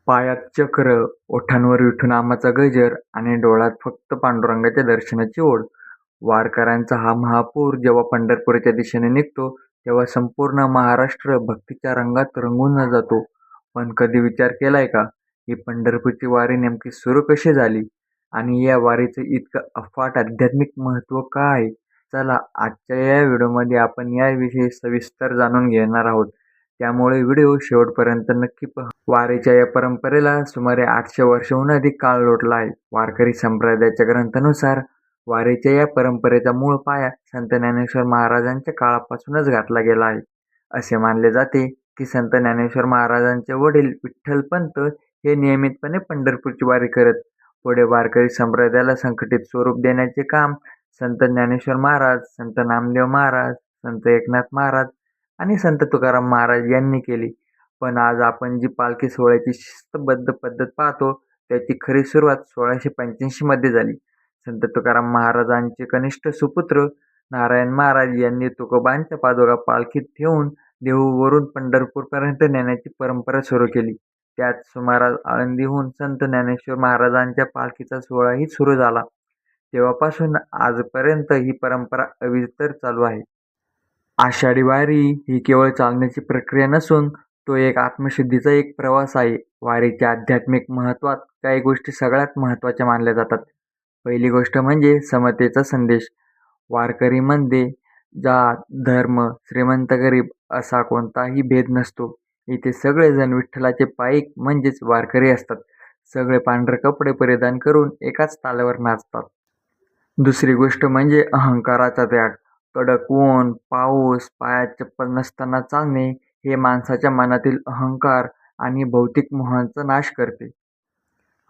पायात चक्र, ओठांवर विठुनामाचा गजर आणि डोळ्यात फक्त पांडुरंगाच्या दर्शनाची ओढ. वारकऱ्यांचा हा महापूर जेव्हा पंढरपूरच्या दिशेने निघतो, तेव्हा संपूर्ण महाराष्ट्र भक्तीच्या रंगात रंगून जातो. पण कधी विचार केलाय का, ही पंढरपूरची वारी नेमकी सुरू कशी झाली? आणि या वारीचं इतकं अफाट आध्यात्मिक महत्त्व का आहे? चला, आजच्या या व्हिडिओमध्ये आपण याविषयी सविस्तर जाणून घेणार आहोत. त्यामुळे व्हिडिओ शेवटपर्यंत नक्की पहा. वारीच्या या परंपरेला सुमारे 800 वर्षांहून अधिक काळ लोटला आहे. वारकरी संप्रदायाच्या ग्रंथानुसार वारीच्या या परंपरेचा मूळ पाया संत ज्ञानेश्वर महाराजांच्या काळापासूनच घातला गेला आहे. असे मानले जाते की संत ज्ञानेश्वर महाराजांचे वडील विठ्ठलपंत हे नियमितपणे पंढरपूरची वारी करत. पुढे वारकरी संप्रदायाला संघटित स्वरूप देण्याचे काम संत ज्ञानेश्वर महाराज, संत नामदेव महाराज, संत एकनाथ महाराज आणि संत तुकाराम महाराज यांनी केली. पण आज आपण जी पालखी सोहळ्याची शिस्तबद्ध पद्धत पाहतो, त्याची खरी सुरुवात 1685 मध्ये झाली. संत तुकाराम महाराजांचे कनिष्ठ सुपुत्र नारायण महाराज यांनी तुकोबांच्या पादुका पालखीत ठेवून देहूवरून पंढरपूरपर्यंत नेण्याची परंपरा सुरू केली. त्याच सुमारास आळंदीहून संत ज्ञानेश्वर महाराजांच्या पालखीचा सोहळाही सुरू झाला. तेव्हापासून आजपर्यंत ही परंपरा अविरत चालू आहे. आषाढी वारी ही केवळ चालण्याची प्रक्रिया नसून तो एक आत्मशुद्धीचा एक प्रवास आहे. वारीच्या आध्यात्मिक महत्त्वात काही गोष्टी सगळ्यात महत्त्वाच्या मानल्या जातात. पहिली गोष्ट म्हणजे समतेचा संदेश. वारकरीमध्ये जात, धर्म, श्रीमंत गरीब असा कोणताही भेद नसतो. इथे सगळेजण विठ्ठलाचे पाईक म्हणजेच वारकरी असतात. सगळे पांढरे कपडे परिधान करून एकाच तालावर नाचतात. दुसरी गोष्ट म्हणजे अहंकाराचा त्याग. कडक ऊन, पाऊस, पायात चप्पल नसताना चालणे हे माणसाच्या मनातील अहंकार आणि भौतिक मोहांचा नाश करते.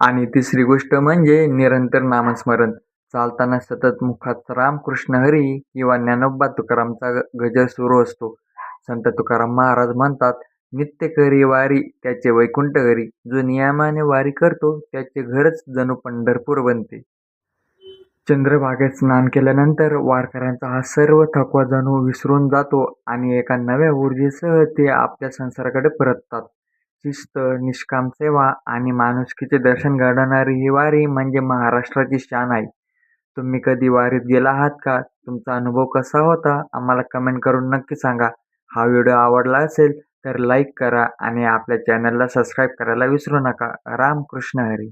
आणि तिसरी गोष्ट म्हणजे निरंतर नामस्मरण. चालताना सतत मुखात रामकृष्ण हरी किंवा ज्ञानोबा तुकारामचा गजर सुरू असतो. संत तुकाराम महाराज म्हणतात, नित्य करी वारी त्याचे वैकुंठ घरी. जो नियमाने वारी करतो त्याचे घरच जणू पंढरपूर बनते. चंद्रभागेत स्नान केल्यानंतर वारकऱ्यांचा हा सर्व थकवा जणू विसरून जातो आणि एका नव्या ऊर्जेसह ते आपल्या संसाराकडे परततात. शिस्त, निष्काम सेवा आणि माणुसकीचे दर्शन घडवणारी ही वारी म्हणजे महाराष्ट्राची शान आहे. तुम्ही कधी वारीत गेला आहात का? तुमचा अनुभव कसा होता? आम्हाला कमेंट करून नक्की सांगा. हा व्हिडिओ आवडला असेल तर लाईक करा आणि आपल्या चॅनलला सबस्क्राईब करायला विसरू नका. रामकृष्ण हरी.